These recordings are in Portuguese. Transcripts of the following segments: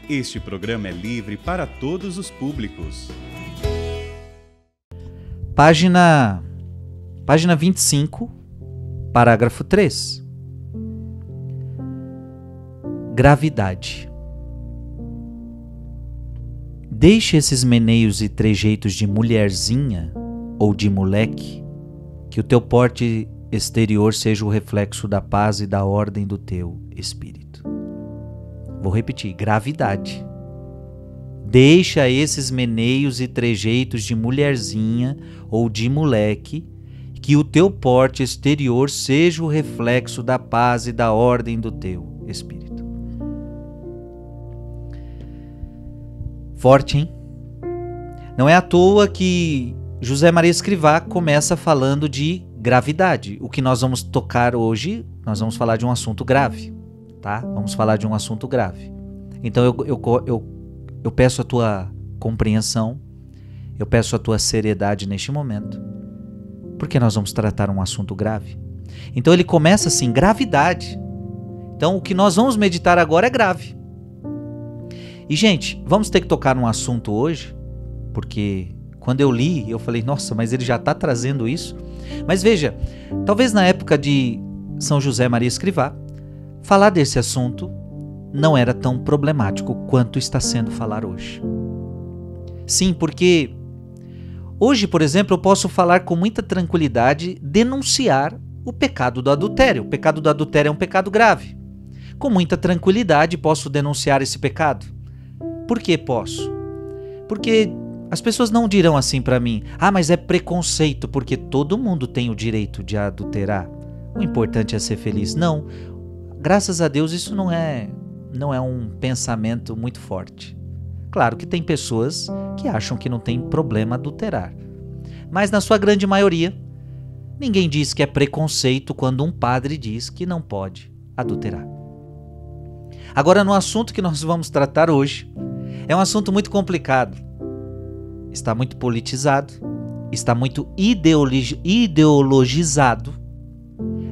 Este programa é livre para todos os públicos. Página 25, parágrafo 3. Gravidade. Deixe esses meneios e trejeitos de mulherzinha ou de moleque, que o teu porte exterior seja o reflexo da paz e da ordem do teu espírito. Vou repetir, gravidade. Deixa esses meneios e trejeitos de mulherzinha ou de moleque, que o teu porte exterior seja o reflexo da paz e da ordem do teu espírito. Forte, hein? Não é à toa que José Maria Escrivá começa falando de gravidade. O que nós vamos tocar hoje, nós vamos falar de um assunto grave, tá? Vamos falar de um assunto grave. Então eu peço a tua compreensão, eu peço a tua seriedade neste momento, porque nós vamos tratar um assunto grave. Então ele começa assim, gravidade. Então o que nós vamos meditar agora é grave. E gente, vamos ter que tocar num assunto hoje, porque quando eu li, eu falei, nossa, mas ele já está trazendo isso. Mas veja, talvez na época de São José Maria Escrivá, falar desse assunto não era tão problemático quanto está sendo falar hoje. Sim, porque hoje, por exemplo, eu posso falar com muita tranquilidade, denunciar o pecado do adultério. O pecado do adultério é um pecado grave. Com muita tranquilidade posso denunciar esse pecado. Por que posso? Porque as pessoas não dirão assim para mim, mas é preconceito, porque todo mundo tem o direito de adulterar. O importante é ser feliz. Não, graças a Deus isso não é um pensamento muito forte. Claro que tem pessoas que acham que não tem problema adulterar. Mas na sua grande maioria, ninguém diz que é preconceito quando um padre diz que não pode adulterar. Agora, no assunto que nós vamos tratar hoje, é um assunto muito complicado. Está muito politizado, está muito ideologizado,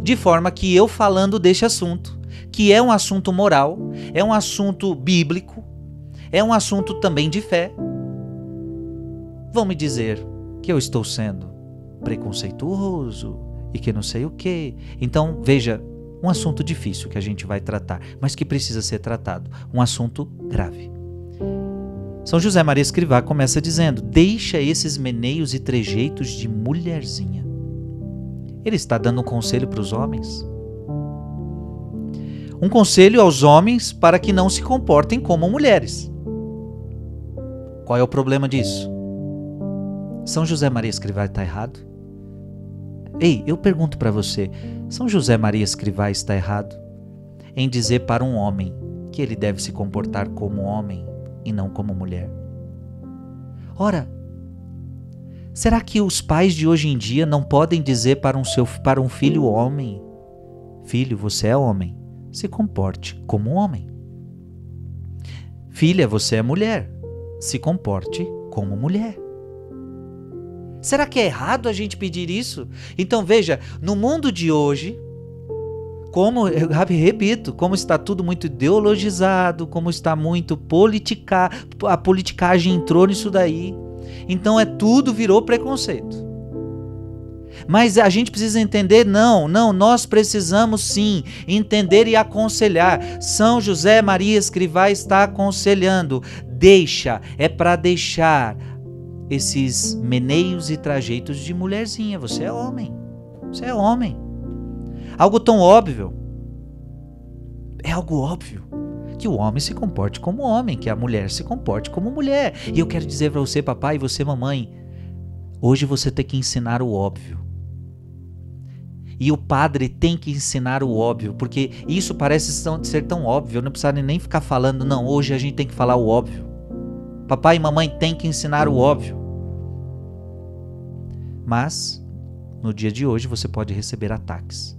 de forma que eu falando deste assunto, que é um assunto moral, é um assunto bíblico, é um assunto também de fé, vão me dizer que eu estou sendo preconceituoso e que não sei o quê. Então, veja, um assunto difícil que a gente vai tratar, mas que precisa ser tratado, um assunto grave. São José Maria Escrivá começa dizendo, deixa esses meneios e trejeitos de mulherzinha. Ele está dando um conselho para os homens. Um conselho aos homens para que não se comportem como mulheres. Qual é o problema disso? São José Maria Escrivá está errado? Ei, eu pergunto para você, São José Maria Escrivá está errado em dizer para um homem que ele deve se comportar como homem e não como mulher? Ora, será que os pais de hoje em dia não podem dizer para um filho homem, filho, você é homem, se comporte como homem. Filha, você é mulher, se comporte como mulher. Será que é errado a gente pedir isso? Então veja, no mundo de hoje, como, eu repito, como está tudo muito ideologizado, como está muito a politicagem entrou nisso daí. Então tudo virou preconceito. Mas a gente precisa entender, não, nós precisamos sim entender e aconselhar. São José Maria Escrivá está aconselhando, é para deixar esses meneios e trajeitos de mulherzinha. Você é homem. Algo tão óbvio. É algo óbvio que o homem se comporte como homem, que a mulher se comporte como mulher. E eu quero dizer para você, papai, e você, mamãe, hoje você tem que ensinar o óbvio. E o padre tem que ensinar o óbvio, porque isso parece ser tão óbvio, eu não preciso nem ficar falando, não, hoje a gente tem que falar o óbvio. Papai e mamãe tem que ensinar o óbvio. Mas, no dia de hoje, você pode receber ataques.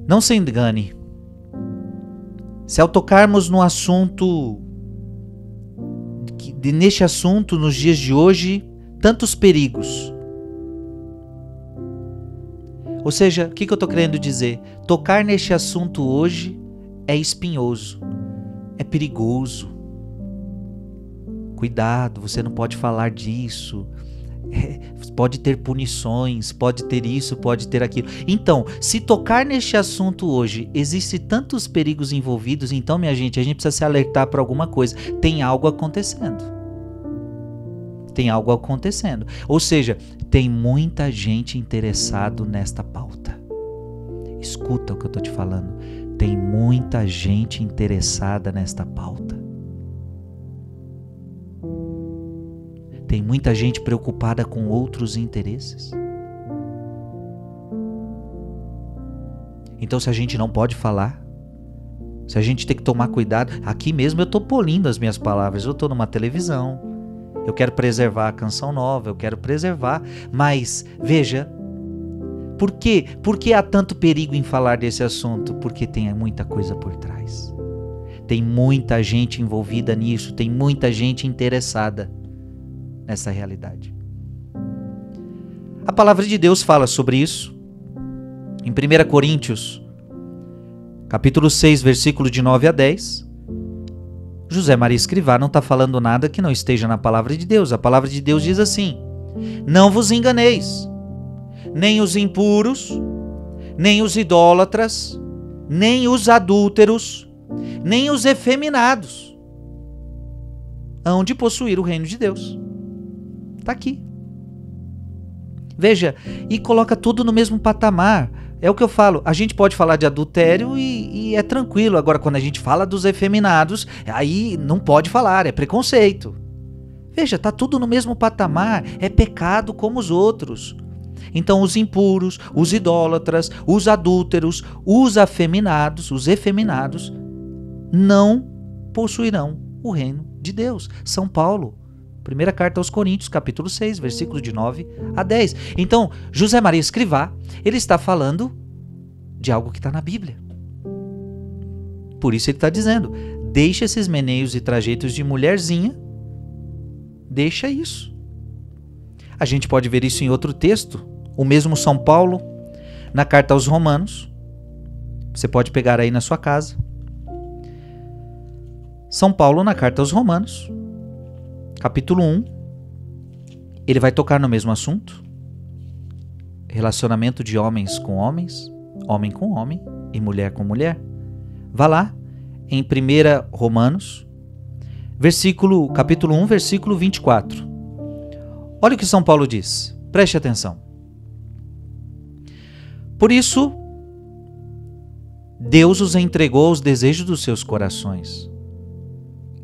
Não se engane. Se ao tocarmos no assunto, neste assunto, nos dias de hoje, tantos perigos. Ou seja, o que eu estou querendo dizer? Tocar neste assunto hoje é espinhoso, é perigoso. Cuidado, você não pode falar disso. Pode ter punições, pode ter isso, pode ter aquilo. Então, se tocar neste assunto hoje, existe tantos perigos envolvidos, então, minha gente, a gente precisa se alertar para alguma coisa. Tem algo acontecendo. Tem algo acontecendo. Ou seja, tem muita gente interessada nesta pauta. Escuta o que eu estou te falando. Tem muita gente interessada nesta pauta. Tem muita gente preocupada com outros interesses. Então, se a gente não pode falar, se a gente tem que tomar cuidado, aqui mesmo eu estou polindo as minhas palavras, eu estou numa televisão, eu quero preservar a canção nova, eu quero preservar, mas veja, por quê? Por que há tanto perigo em falar desse assunto? Porque tem muita coisa por trás. Tem muita gente envolvida nisso, tem muita gente interessada nessa realidade. A palavra de Deus fala sobre isso em 1 Coríntios, capítulo 6, versículo de 9 a 10. José Maria Escrivá não está falando nada que não esteja na palavra de Deus. A palavra de Deus diz assim: não vos enganeis, nem os impuros, nem os idólatras, nem os adúlteros, nem os efeminados hão de possuir o reino de Deus. Está aqui. Veja, e coloca tudo no mesmo patamar. É o que eu falo, a gente pode falar de adultério e é tranquilo. Agora, quando a gente fala dos efeminados, aí não pode falar, é preconceito. Veja, está tudo no mesmo patamar, é pecado como os outros. Então, os impuros, os idólatras, os adúlteros, os efeminados, não possuirão o reino de Deus. São Paulo. Primeira carta aos Coríntios, capítulo 6, versículo de 9 a 10. Então, José Maria Escrivá, ele está falando de algo que está na Bíblia. Por isso ele está dizendo, deixa esses meneios e trajeitos de mulherzinha, deixa isso. A gente pode ver isso em outro texto, o mesmo São Paulo, na carta aos Romanos. Você pode pegar aí na sua casa. São Paulo, na carta aos Romanos, capítulo 1, ele vai tocar no mesmo assunto. Relacionamento de homens com homens, homem com homem e mulher com mulher. Vá lá, em 1 Romanos, capítulo 1, versículo 24. Olha o que São Paulo diz, preste atenção. Por isso, Deus os entregou aos desejos dos seus corações,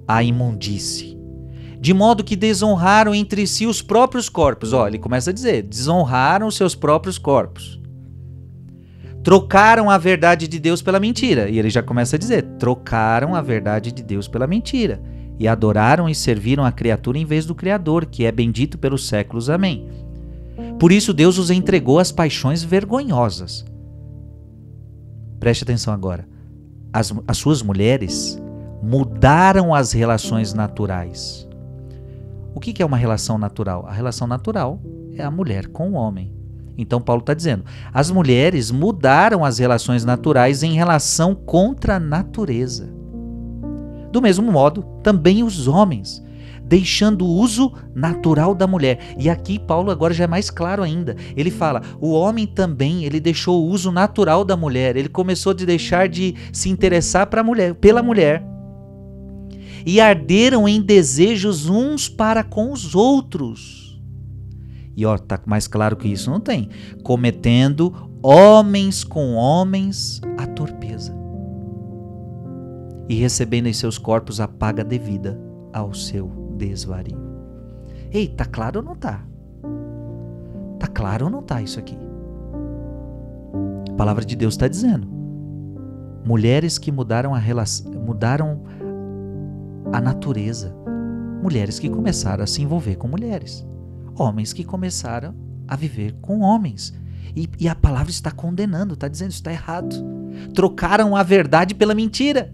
à imundície, de modo que desonraram entre si os próprios corpos. Ele começa a dizer, desonraram os seus próprios corpos. Trocaram a verdade de Deus pela mentira. E ele já começa a dizer, trocaram a verdade de Deus pela mentira. E adoraram e serviram a criatura em vez do Criador, que é bendito pelos séculos. Amém. Por isso Deus os entregou às paixões vergonhosas. Preste atenção agora. As suas mulheres mudaram as relações naturais. O que é uma relação natural? A relação natural é a mulher com o homem. Então Paulo está dizendo, as mulheres mudaram as relações naturais em relação contra a natureza. Do mesmo modo, também os homens, deixando o uso natural da mulher. E aqui Paulo agora já é mais claro ainda. Ele fala, o homem também, ele deixou o uso natural da mulher. Ele começou a deixar de se interessar pela mulher. E arderam em desejos uns para com os outros. E tá mais claro que isso não tem. Cometendo homens com homens a torpeza. E recebendo em seus corpos a paga devida ao seu desvario. Ei, tá claro ou não tá? Tá claro ou não tá isso aqui? A palavra de Deus está dizendo. Mulheres que mudaram a natureza. Mulheres que começaram a se envolver com mulheres. Homens que começaram a viver com homens. E a palavra está condenando, está dizendo isso está errado. Trocaram a verdade pela mentira.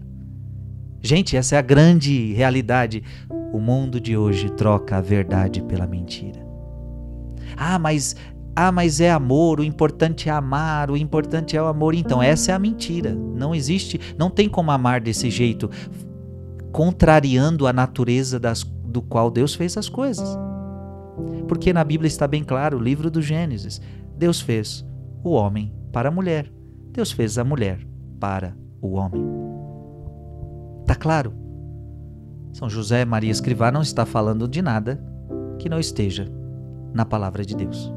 Gente, essa é a grande realidade. O mundo de hoje troca a verdade pela mentira. Mas Ah, mas é amor, o importante é amar, o importante é o amor. Então, essa é a mentira. Não existe, não tem como amar desse jeito, contrariando a natureza do qual Deus fez as coisas. Porque na Bíblia está bem claro, o livro do Gênesis, Deus fez o homem para a mulher, Deus fez a mulher para o homem. Está claro? São José Maria Escrivá não está falando de nada que não esteja na palavra de Deus.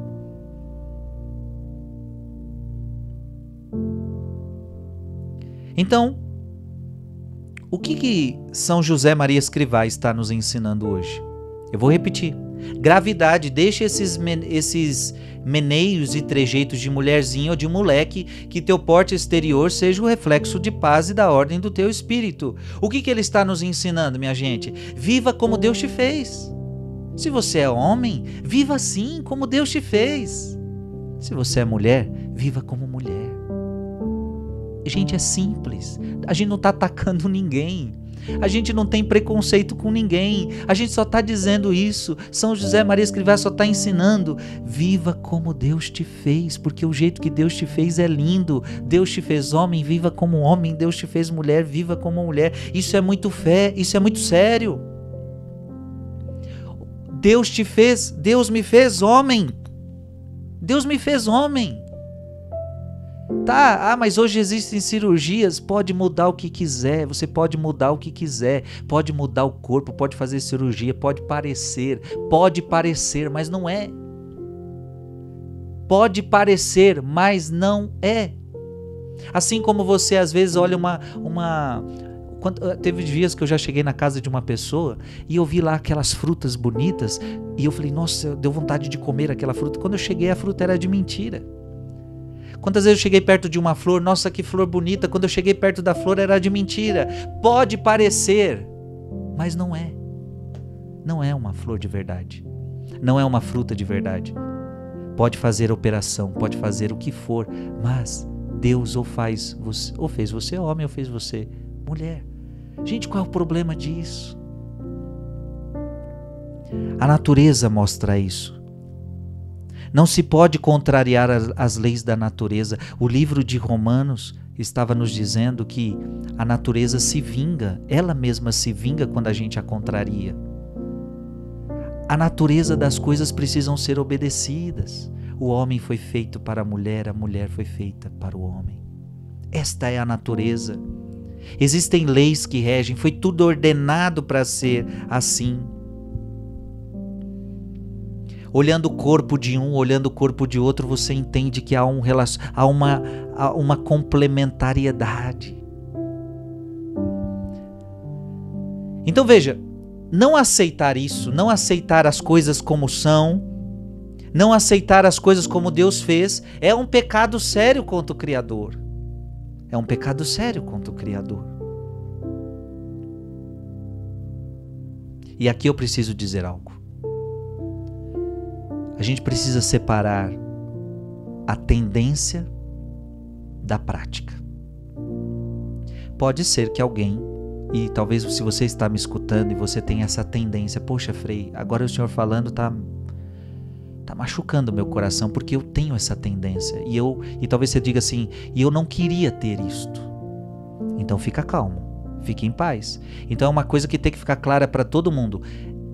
Então, o que São José Maria Escrivá está nos ensinando hoje? Eu vou repetir. Gravidade, deixa esses meneios e trejeitos de mulherzinha ou de moleque, que teu porte exterior seja o reflexo de paz e da ordem do teu espírito. O que ele está nos ensinando, minha gente? Viva como Deus te fez. Se você é homem, viva assim como Deus te fez. Se você é mulher, viva como mulher. Gente, é simples. A gente não está atacando ninguém. A gente não tem preconceito com ninguém. A gente só está dizendo isso. São José Maria Escrivá só está ensinando. Viva como Deus te fez, porque o jeito que Deus te fez é lindo. Deus te fez homem, viva como homem. Deus te fez mulher, viva como mulher. Isso é muito fé, isso é muito sério. Deus te fez, Deus me fez homem. Deus me fez homem. Tá, mas hoje existem cirurgias, pode mudar o que quiser, você pode mudar o que quiser, pode mudar o corpo, pode fazer cirurgia, pode parecer, mas não é. Pode parecer, mas não é. Assim como você às vezes olha teve dias que eu já cheguei na casa de uma pessoa e eu vi lá aquelas frutas bonitas e eu falei, nossa, deu vontade de comer aquela fruta. Quando eu cheguei, a fruta era de mentira. Quantas vezes eu cheguei perto de uma flor, nossa, que flor bonita, quando eu cheguei perto da flor era de mentira. Pode parecer, mas não é. Não é uma flor de verdade. Não é uma fruta de verdade. Pode fazer operação, pode fazer o que for, mas Deus ou fez você homem ou fez você mulher. Gente, qual é o problema disso? A natureza mostra isso. Não se pode contrariar as leis da natureza. O livro de Romanos estava nos dizendo que a natureza se vinga, ela mesma se vinga quando a gente a contraria. A natureza das coisas precisam ser obedecidas. O homem foi feito para a mulher foi feita para o homem. Esta é a natureza. Existem leis que regem, foi tudo ordenado para ser assim. Olhando o corpo de um, olhando o corpo de outro, você entende que há uma complementariedade. Então veja, não aceitar isso, não aceitar as coisas como são, não aceitar as coisas como Deus fez, é um pecado sério contra o Criador. É um pecado sério contra o Criador. E aqui eu preciso dizer algo. A gente precisa separar a tendência da prática. Pode ser que alguém, e talvez se você está me escutando e você tem essa tendência, poxa, Frei, agora o senhor falando tá machucando meu coração, porque eu tenho essa tendência. E talvez você diga assim, e eu não queria ter isto. Então fica calmo, fique em paz. Então é uma coisa que tem que ficar clara para todo mundo.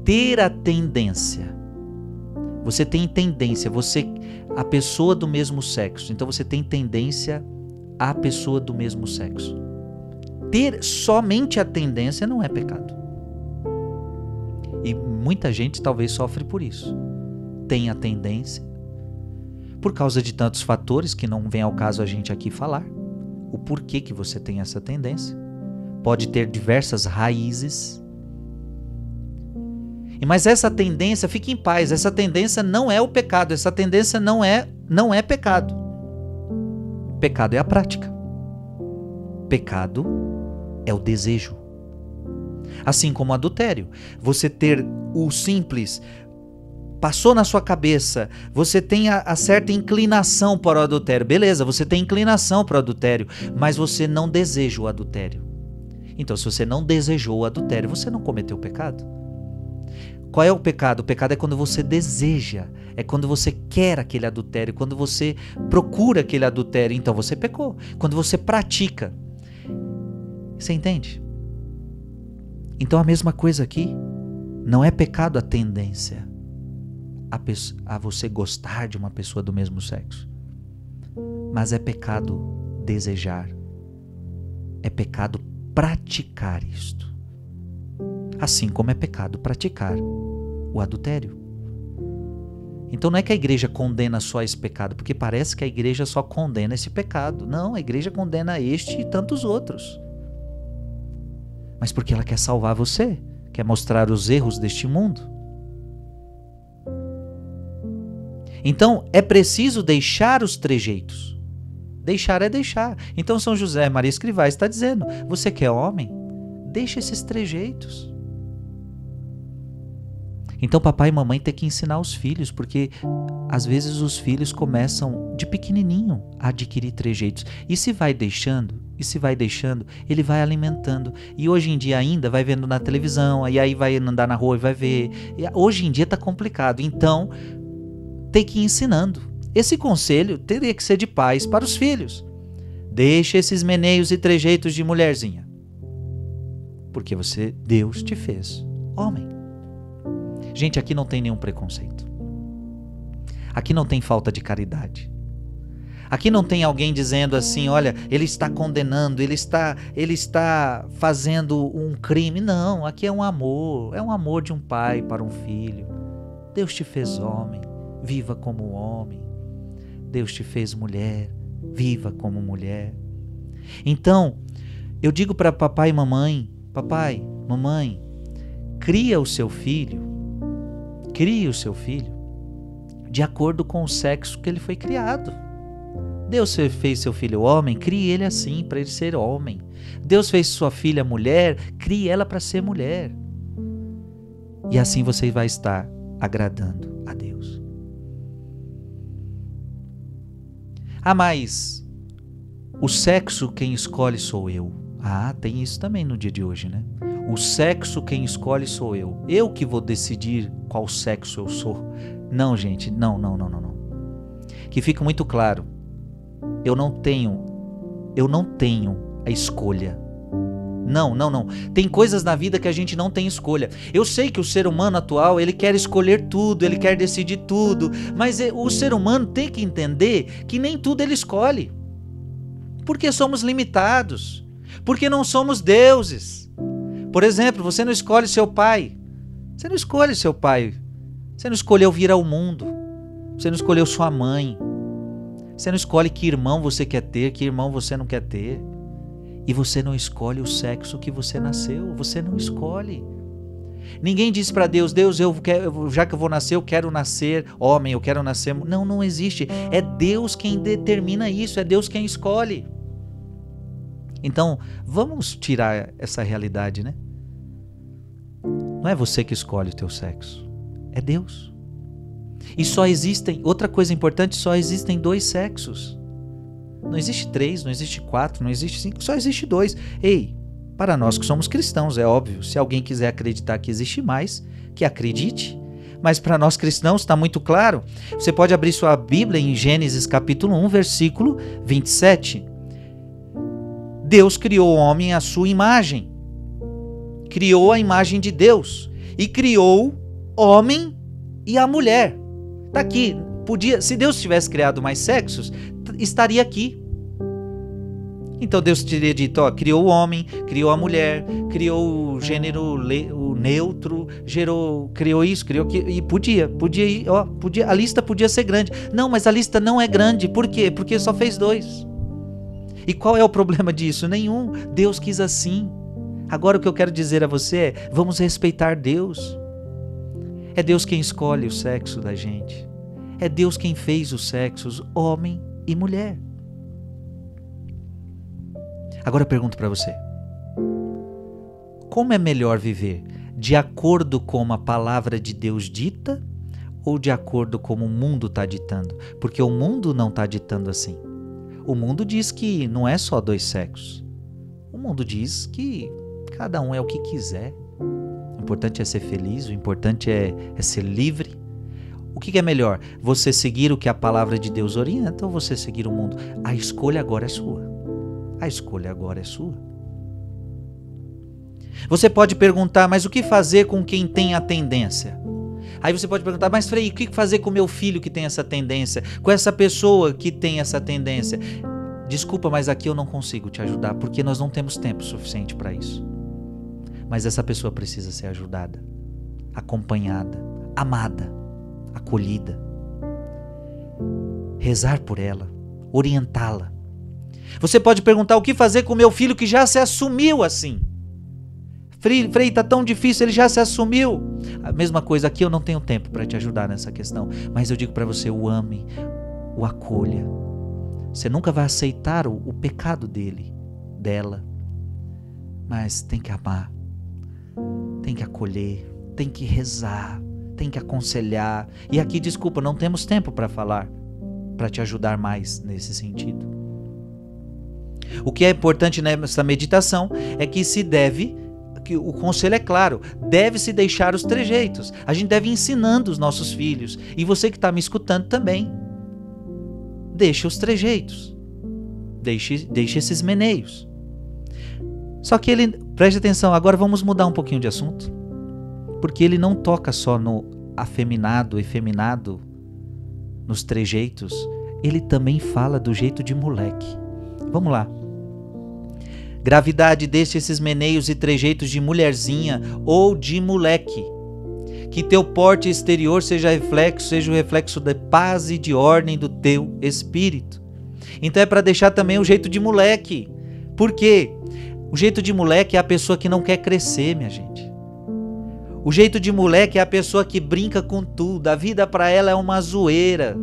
Ter a tendência. Você tem tendência, a pessoa do mesmo sexo, então você tem tendência à pessoa do mesmo sexo. Ter somente a tendência não é pecado. E muita gente talvez sofre por isso. Tem a tendência, por causa de tantos fatores que não vem ao caso a gente aqui falar. O porquê que você tem essa tendência. Pode ter diversas raízes. Mas essa tendência, fique em paz, essa tendência não é o pecado, essa tendência não é pecado. Pecado é a prática. Pecado é o desejo. Assim como o adultério. Você ter o simples, passou na sua cabeça, você tem a certa inclinação para o adultério. Beleza, você tem inclinação para o adultério, mas você não deseja o adultério. Então, se você não desejou o adultério, você não cometeu pecado. Qual é o pecado? O pecado é quando você deseja, é quando você quer aquele adultério, quando você procura aquele adultério, então você pecou. Quando você pratica. Você entende? Então a mesma coisa aqui, não é pecado a tendência a você gostar de uma pessoa do mesmo sexo, mas é pecado desejar, é pecado praticar isto, assim como é pecado praticar o adultério. Então não é que a igreja condena só esse pecado, porque parece que a igreja só condena esse pecado. Não, a igreja condena este e tantos outros. Mas porque ela quer salvar você, quer mostrar os erros deste mundo. Então é preciso deixar os trejeitos. Deixar é deixar. Então São José Maria Escrivá está dizendo, você que é homem, deixa esses trejeitos. Então papai e mamãe têm que ensinar os filhos, porque às vezes os filhos começam de pequenininho a adquirir trejeitos. E se vai deixando, ele vai alimentando. E hoje em dia ainda vai vendo na televisão, e aí vai andar na rua e vai ver. E hoje em dia está complicado, então tem que ir ensinando. Esse conselho teria que ser de pais para os filhos. Deixa esses meneios e trejeitos de mulherzinha, porque Deus te fez homem. Gente, aqui não tem nenhum preconceito. Aqui não tem falta de caridade. Aqui não tem alguém dizendo assim, olha, ele está condenando, ele está fazendo um crime. Não, aqui é um amor de um pai para um filho. Deus te fez homem, viva como homem. Deus te fez mulher, viva como mulher. Então, eu digo para papai e mamãe, papai, mamãe, cria o seu filho de acordo com o sexo que ele foi criado. Deus fez seu filho homem, crie ele assim, para ele ser homem. Deus fez sua filha mulher, crie ela para ser mulher. E assim você vai estar agradando a Deus. Mas o sexo quem escolhe sou eu. Tem isso também no dia de hoje, né? O sexo quem escolhe sou eu. Eu que vou decidir qual sexo eu sou. Não, gente, não. Que fique muito claro. Eu não tenho a escolha. Não. Tem coisas na vida que a gente não tem escolha. Eu sei que o ser humano atual, ele quer escolher tudo, ele quer decidir tudo, mas o ser humano tem que entender que nem tudo ele escolhe. Porque somos limitados. Porque não somos deuses. Por exemplo, você não escolhe seu pai. Você não escolhe seu pai. Você não escolheu vir ao mundo. Você não escolheu sua mãe. Você não escolhe que irmão você quer ter, que irmão você não quer ter. E você não escolhe o sexo que você nasceu. Você não escolhe. Ninguém diz para Deus, já que eu vou nascer, eu quero nascer homem, eu quero nascer... Não existe. É Deus quem determina isso, é Deus quem escolhe. Então, vamos tirar essa realidade, né? Não é você que escolhe o teu sexo, é Deus. E outra coisa importante, só existem 2 sexos. Não existe 3, não existe 4, não existe 5, só existe 2. Para nós que somos cristãos, é óbvio, se alguém quiser acreditar que existe mais, que acredite. Mas para nós cristãos está muito claro. Você pode abrir sua Bíblia em Gênesis capítulo 1, versículo 27. Deus criou o homem à sua imagem. Criou a imagem de Deus. E criou o homem e a mulher. Está aqui. Se Deus tivesse criado mais sexos, estaria aqui. Então Deus teria dito, criou o homem, criou a mulher, criou o gênero neutro, criou isso, criou aquilo, e podia ir, a lista podia ser grande. Não, mas a lista não é grande. Por quê? Porque só fez 2. E qual é o problema disso? Nenhum. Deus quis assim. Agora o que eu quero dizer a você é, vamos respeitar Deus. É Deus quem escolhe o sexo da gente. É Deus quem fez os sexos, homem e mulher. Agora eu pergunto para você. Como é melhor viver? De acordo com a palavra de Deus dita ou de acordo com o mundo está ditando? Porque o mundo não está ditando assim. O mundo diz que não é só 2 sexos. O mundo diz que cada um é o que quiser. importante é ser feliz, o importante é ser livre. O que é melhor? Você seguir o que a palavra de Deus orienta ou você seguir o mundo? A escolha agora é sua. A escolha agora é sua. Você pode perguntar, mas o que fazer com quem tem a tendência? Aí você pode perguntar, mas Frei, o que fazer com o meu filho que tem essa tendência? Com essa pessoa que tem essa tendência? Desculpa, mas aqui eu não consigo te ajudar, porque nós não temos tempo suficiente para isso. Mas essa pessoa precisa ser ajudada, acompanhada, amada, acolhida. Rezar por ela, orientá-la. Você pode perguntar o que fazer com o meu filho que já se assumiu assim. Frei, tá tão difícil, ele já se assumiu. A mesma coisa, aqui eu não tenho tempo para te ajudar nessa questão, mas eu digo para você, o ame, o acolha. Você nunca vai aceitar o pecado dele, dela, mas tem que amar, tem que acolher, tem que rezar, tem que aconselhar. E aqui, desculpa, não temos tempo para falar, para te ajudar mais nesse sentido. O que é importante nessa meditação é que que o conselho é claro, deve-se deixar os trejeitos. A gente deve ir ensinando os nossos filhos. E você que está me escutando também. Deixe os trejeitos. Deixe esses meneios. Só que preste atenção, agora vamos mudar um pouquinho de assunto. Porque ele não toca só no afeminado, efeminado, nos trejeitos. Ele também fala do jeito de moleque. Vamos lá. Gravidade, deixe esses meneios e trejeitos de mulherzinha ou de moleque. Que teu porte exterior seja o reflexo de paz e de ordem do teu espírito. Então é para deixar também o jeito de moleque. Por quê? O jeito de moleque é a pessoa que não quer crescer, minha gente. O jeito de moleque é a pessoa que brinca com tudo. A vida para ela é uma zoeira.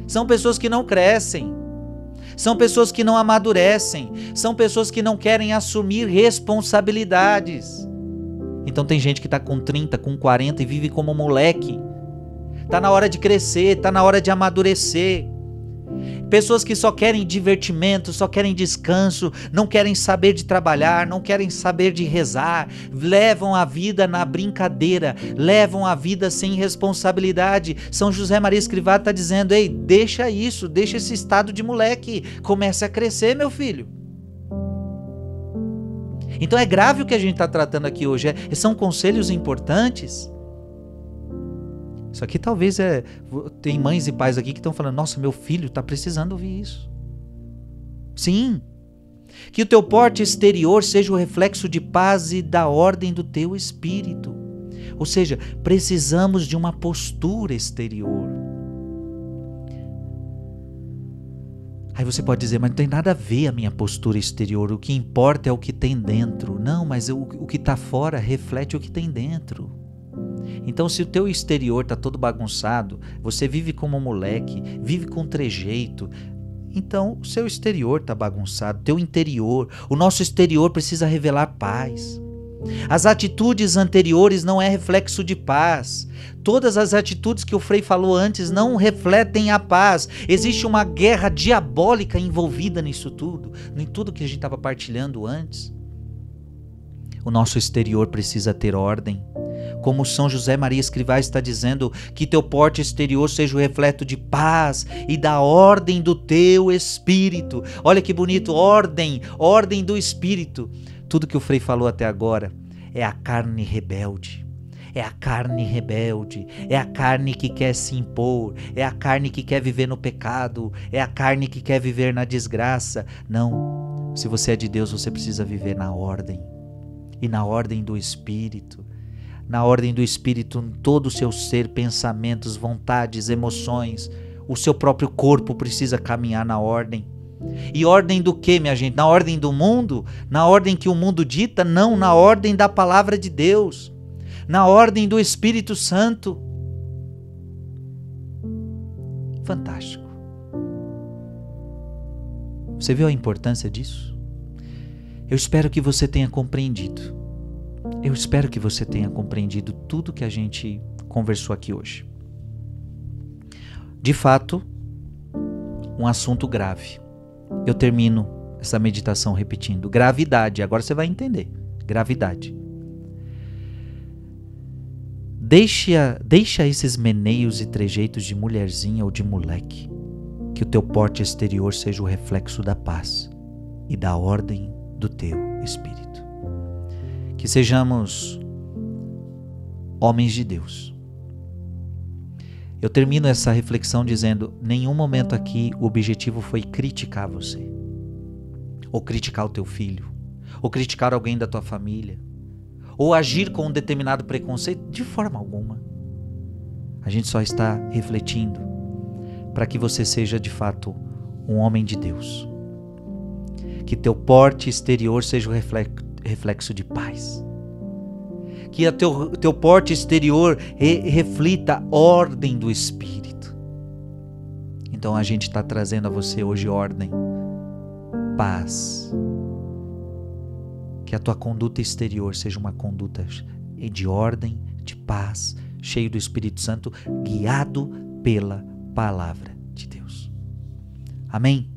São pessoas que não crescem. São pessoas que não amadurecem. São pessoas que não querem assumir responsabilidades. Então tem gente que está com 30, com 40 e vive como moleque. Está na hora de crescer, está na hora de amadurecer. Pessoas que só querem divertimento, só querem descanso, não querem saber de trabalhar, não querem saber de rezar, levam a vida na brincadeira, levam a vida sem responsabilidade. São José Maria Escrivá está dizendo, ei, deixa isso, deixa esse estado de moleque, comece a crescer, meu filho. Então é grave o que a gente está tratando aqui hoje, são conselhos importantes. Isso aqui talvez tem mães e pais aqui que estão falando, nossa, meu filho está precisando ouvir isso. Sim. Que o teu porte exterior seja o reflexo de paz e da ordem do teu espírito. Ou seja, precisamos de uma postura exterior. Aí você pode dizer, mas não tem nada a ver a minha postura exterior, o que importa é o que tem dentro. Não, mas o que está fora reflete o que tem dentro. Então se o teu exterior está todo bagunçado, você vive como um moleque, vive com trejeito, então o seu exterior está bagunçado, teu interior, o nosso exterior precisa revelar paz. As atitudes anteriores não é reflexo de paz. Todas as atitudes que o Frei falou antes não refletem a paz. Existe uma guerra diabólica envolvida nisso tudo, em tudo que a gente estava partilhando antes. O nosso exterior precisa ter ordem. Como São José Maria Escrivá está dizendo, que teu porte exterior seja o reflexo de paz e da ordem do teu espírito. Olha que bonito, ordem do espírito. Tudo que o Frei falou até agora é a carne rebelde. É a carne rebelde, é a carne que quer se impor, é a carne que quer viver no pecado, é a carne que quer viver na desgraça. Não, se você é de Deus, você precisa viver na ordem. E na ordem do Espírito. Na ordem do Espírito, em todo o seu ser, pensamentos, vontades, emoções. O seu próprio corpo precisa caminhar na ordem. E ordem do que, minha gente? Na ordem do mundo? Na ordem que o mundo dita? Não, na ordem da palavra de Deus. Na ordem do Espírito Santo. Fantástico. Você viu a importância disso? Eu espero que você tenha compreendido. Eu espero que você tenha compreendido tudo que a gente conversou aqui hoje. De fato, um assunto grave. Eu termino essa meditação repetindo. Gravidade, agora você vai entender. Gravidade. Deixa esses meneios e trejeitos de mulherzinha ou de moleque. Que o teu porte exterior seja o reflexo da paz e da ordem do teu espírito. Que sejamos homens de Deus. Eu termino essa reflexão dizendo: nenhum momento aqui o objetivo foi criticar você, ou criticar o teu filho, ou criticar alguém da tua família, ou agir com um determinado preconceito, de forma alguma. A gente só está refletindo para que você seja de fato um homem de Deus. Que teu porte exterior seja o reflexo de paz. Que o teu porte exterior reflita a ordem do Espírito. Então a gente está trazendo a você hoje ordem, paz. Que a tua conduta exterior seja uma conduta de ordem, de paz, cheio do Espírito Santo, guiado pela palavra de Deus. Amém?